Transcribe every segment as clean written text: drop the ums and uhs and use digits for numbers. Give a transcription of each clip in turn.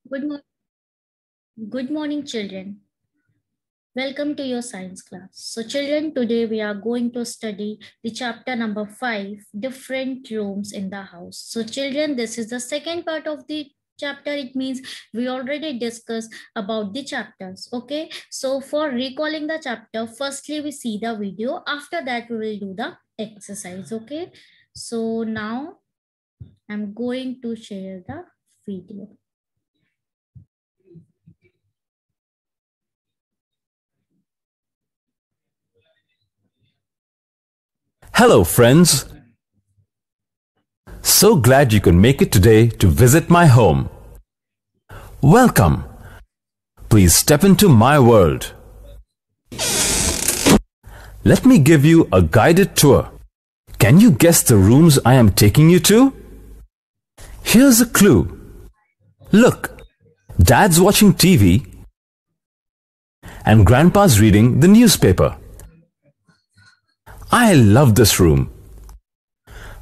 Good, mo- Good morning, children. Welcome to your science class. So, children, today we are going to study the chapter number 5, different rooms in the house. So, children, this is the second part of the chapter. It means we already discussed about the chapters. Okay. So, for recalling the chapter, firstly, we see the video. After that, we will do the exercise. Okay. So, now I'm going to share the video. Hello, friends. So glad you could make it today to visit my home. Welcome. Please step into my world. Let me give you a guided tour. Can you guess the rooms I am taking you to? Here's a clue. Look, Dad's watching TV and Grandpa's reading the newspaper. I love this room.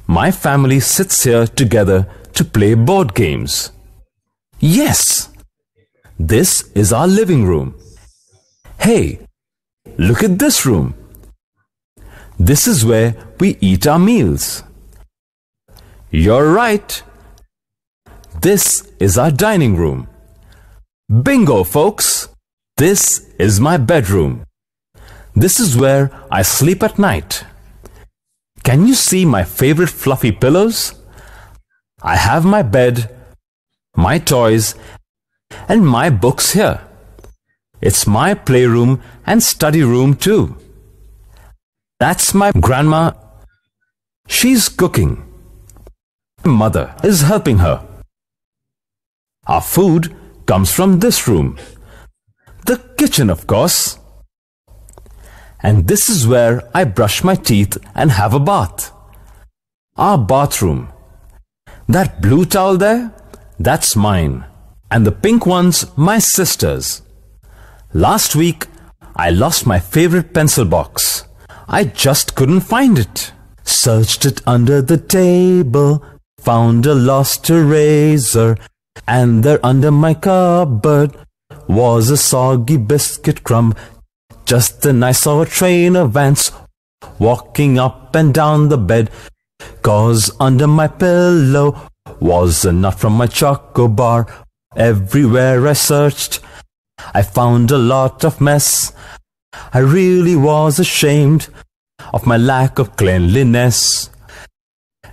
My family sits here together to play board games. Yes, this is our living room. Hey, look at this room. This is where we eat our meals. You're right. This is our dining room. Bingo, folks! This is my bedroom. This is where I sleep at night. Can you see my favorite fluffy pillows? I have my bed, my toys, and my books here. It's my playroom and study room too. That's my grandma. She's cooking. My mother is helping her. Our food comes from this room. The kitchen, of course. And this is where I brush my teeth and have a bath. Our bathroom. That blue towel there, that's mine. And the pink one's my sister's. Last week, I lost my favorite pencil box. I just couldn't find it. Searched it under the table, found a lost eraser, and there under my cupboard was a soggy biscuit crumb. Just then I saw a train of ants walking up and down the bed, 'cause under my pillow was a nut from my choco bar. Everywhere I searched, I found a lot of mess. I really was ashamed of my lack of cleanliness.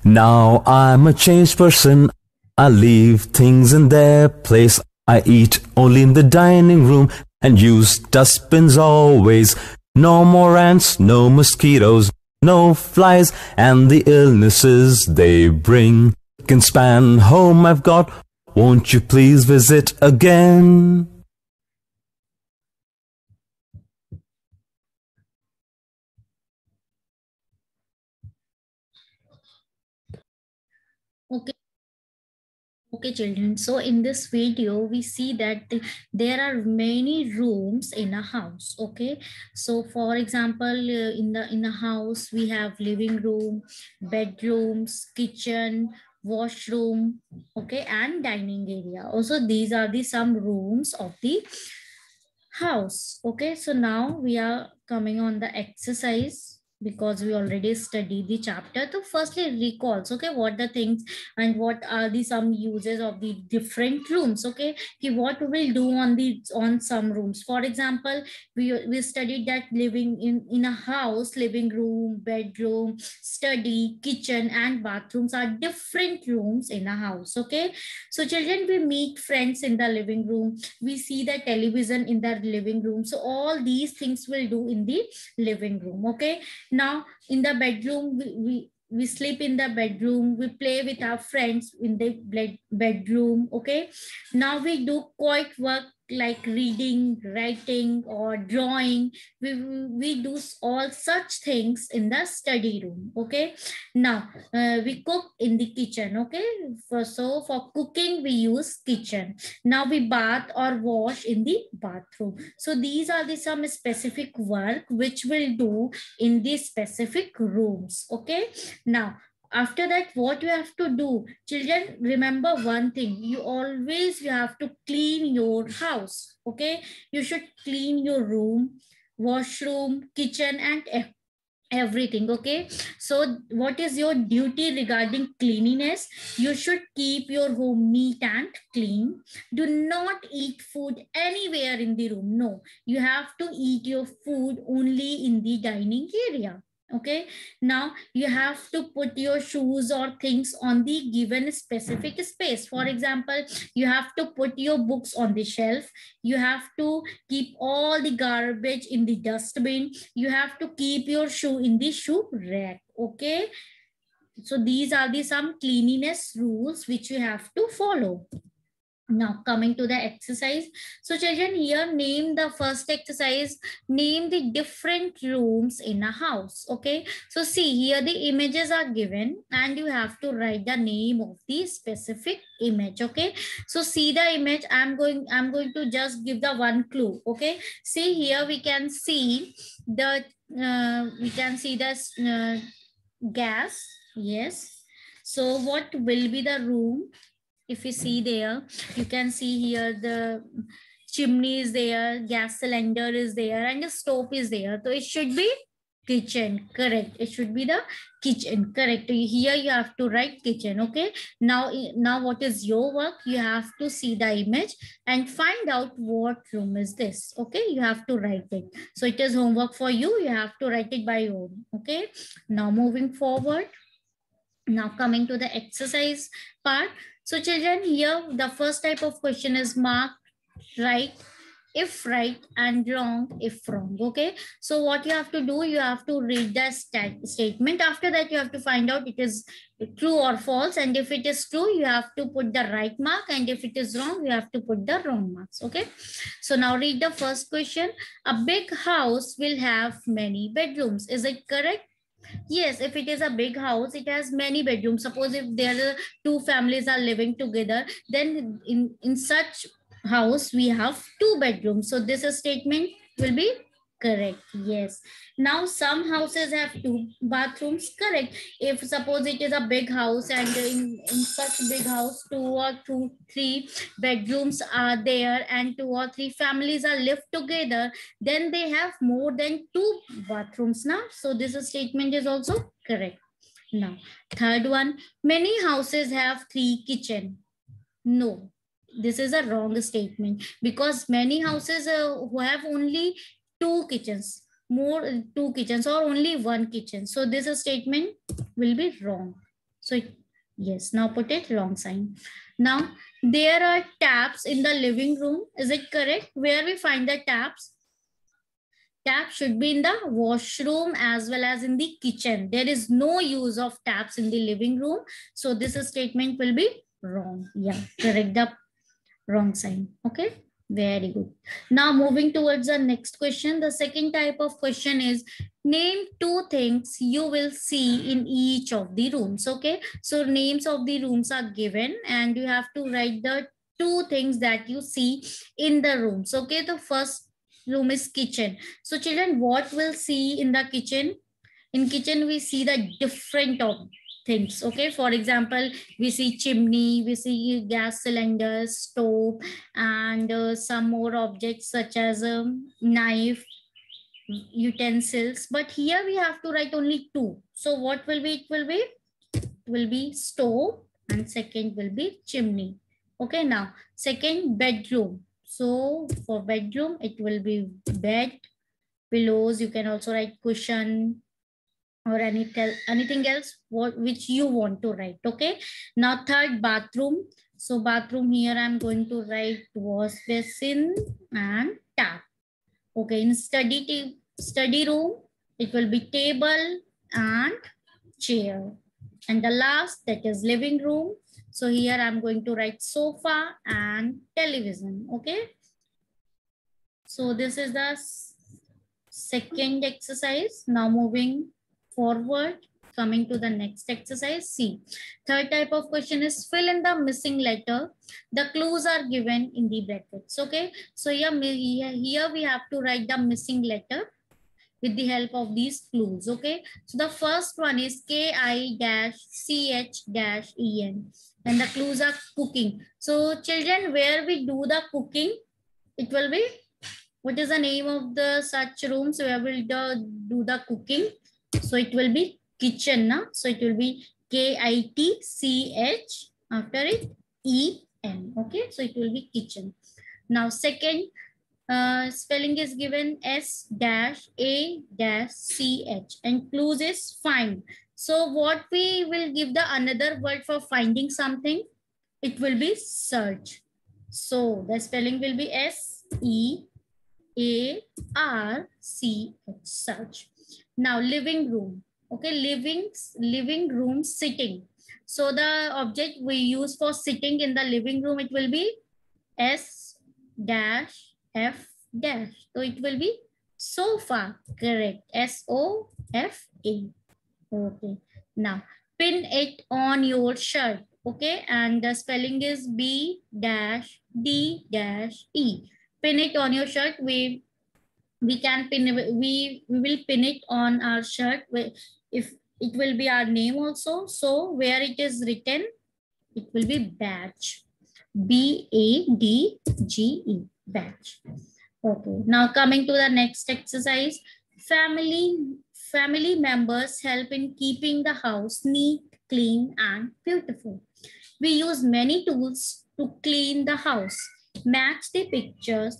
Now I'm a changed person. I leave things in their place. I eat only in the dining room and use dustbins always. No more ants, no mosquitoes, no flies, and the illnesses they bring. Can span home I've got. Won't you please visit again? Okay. Okay, children. So in this video, we see that there are many rooms in a house. Okay. So for example, in a house, we have living room, bedrooms, kitchen, washroom, okay, and dining area. Also, these are the some rooms of the house. Okay. So now we are coming on the exercise because we already studied the chapter. So firstly recalls, okay, what the things and what are the some uses of the different rooms. Okay, what we will do on the on some rooms. For example, we studied that living in a house, living room, bedroom, study, kitchen, and bathrooms are different rooms in a house. Okay, so children, we meet friends in the living room, we see the television in the living room. So all these things will do in the living room. Okay, now in the bedroom, we sleep in the bedroom, we play with our friends in the bedroom. Okay, now we do quiet work like reading, writing, or drawing. We do all such things in the study room. Okay, now we cook in the kitchen. Okay, for cooking we use kitchen. Now we bath or wash in the bathroom. So these are the some specific work which we'll do in these specific rooms. Okay, now After that, what you have to do, children, remember one thing, you have to clean your house. Okay, you should clean your room, washroom, kitchen, and everything. Okay, so what is your duty regarding cleanliness? You should keep your home neat and clean. Do not eat food anywhere in the room. No, you have to eat your food only in the dining area. Okay, now you have to put your shoes or things on the given specific space. For example, you have to put your books on the shelf. You have to keep all the garbage in the dustbin. You have to keep your shoe in the shoe rack. Okay, so these are the some cleanliness rules which you have to follow. Now coming to the exercise. So children, here name the first exercise, name the different rooms in a house. Okay, so see here the images are given and you have to write the name of the specific image. Okay, so see the image. I'm going to just give the one clue. Okay, see here we can see the gas. Yes, so what will be the room? If you see there, you can see here the chimney is there, gas cylinder is there, and the stove is there. So it should be kitchen. Correct. It should be the kitchen. Correct. Here you have to write kitchen. Okay. Now what is your work? You have to see the image and find out what room is this. Okay. You have to write it. So it is homework for you. You have to write it by your own. Okay. Now moving forward. Now coming to the exercise part. So children, here the first type of question is mark right if right and wrong if wrong. Okay, so what you have to do, you have to read the statement. After that, you have to find out it is true or false, and if it is true, you have to put the right mark, and if it is wrong, you have to put the wrong marks. Okay, so now read the first question. A big house will have many bedrooms. Is it correct? Yes, if it is a big house, it has many bedrooms. Suppose if there are two families are living together, then in such house we have two bedrooms. So this statement will be correct. Yes. Now some houses have two bathrooms. Correct. If suppose it is a big house and in such big house, three bedrooms are there and two or three families are live together, then they have more than two bathrooms now. So this statement is also correct. Now, third one, many houses have three kitchen. No, this is a wrong statement because many houses who have only two kitchens, or only one kitchen. So this statement will be wrong. So yes, now put it wrong sign. Now there are taps in the living room. Is it correct? Where we find the taps? Tap should be in the washroom as well as in the kitchen. There is no use of taps in the living room. So this statement will be wrong. Yeah, correct the wrong sign. Okay, very good. Now moving towards the next question. The second type of question is name two things you will see in each of the rooms. Okay, so names of the rooms are given and you have to write the two things that you see in the rooms. Okay, the first room is kitchen. So children, what will see in the kitchen? In kitchen, we see the different of things. Okay, for example, we see chimney, we see gas cylinder, stove, and some more objects such as a knife, utensils. But here we have to write only two. So what will be? It will be stove, and second will be chimney. Okay, now second, bedroom. So for bedroom, it will be bed, pillows. You can also write cushion or anything else which you want to write. Okay. Now third, bathroom. So bathroom, here I'm going to write wash basin and tap. Okay. In study room, it will be table and chair. And the last, that is living room. So here I'm going to write sofa and television. Okay. So this is the second exercise. Now moving forward, coming to the next exercise. See, third type of question is fill in the missing letter. The clues are given in the brackets. Okay. So here we have to write the missing letter. with the help of these clues. Okay, so the first one is KI-CH-EN, and the clues are cooking. So children, where we do the cooking, it will be, what is the name of the such rooms where we'll do the cooking? So it will be kitchen, na? So it will be KITCH, after it EN. Okay, so it will be kitchen. Now second spelling is given S-A-CH, and clues is find. So what we will give the another word for finding something? It will be search. So the spelling will be SEARCH, search. Now living room. Okay, living room, sitting. So the object we use for sitting in the living room, it will be S-F-. So it will be sofa. Correct. SOFA. Okay. Now pin it on your shirt. Okay, and the spelling is B-D-E. Pin it on your shirt. We can pin, we will pin it on our shirt. If it will be our name also. So where it is written, it will be badge. BADGE, badge. Okay, now coming to the next exercise. Family members help in keeping the house neat, clean, and beautiful. We use many tools to clean the house. Match the pictures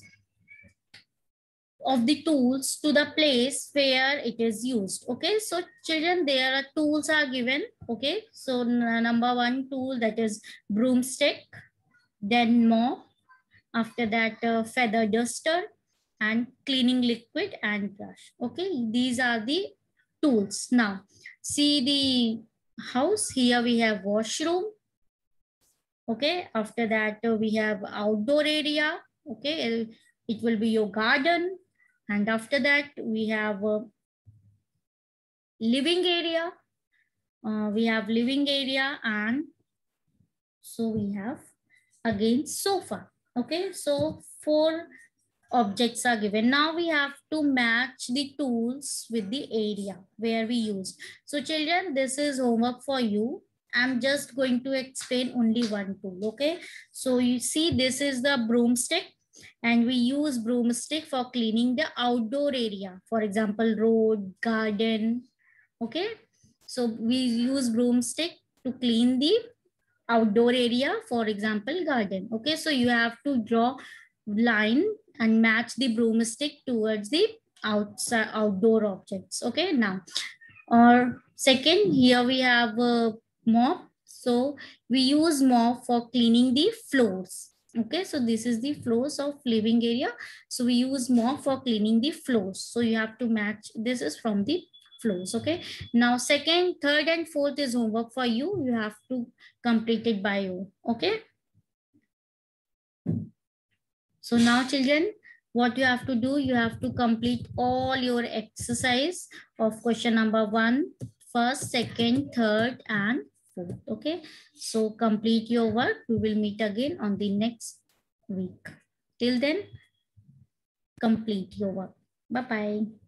of the tools to the place where it is used. Okay, so children, there are tools are given. Okay, so number one tool, that is broomstick, then mop, after that feather duster, and cleaning liquid and brush. Okay, these are the tools. Now see the house. Here we have washroom. Okay, after that we have outdoor area. Okay, it will be your garden, and after that we have living area. We have living area, and so we have again sofa. Okay, so 4 objects are given. Now we have to match the tools with the area where we use. So children, this is homework for you. I'm just going to explain only one tool. Okay, so you see, this is the broomstick, and we use broomstick for cleaning the outdoor area, for example road, garden. Okay, so we use broomstick to clean the outdoor area, for example garden. Okay, so you have to draw line and match the broomstick towards the outside outdoor objects. Okay, now or second, here we have a mop. So we use mop for cleaning the floors. Okay, so this is the floors of living area. So we use mop for cleaning the floors. So you have to match, this is from the floors. Okay, now second, third, and fourth is homework for you. You have to complete it by you. Okay, so now children, what you have to do, you have to complete all your exercise of question number 1, first, second, third, and fourth. Okay, so complete your work. We will meet again on the next week. Till then, complete your work. Bye-bye.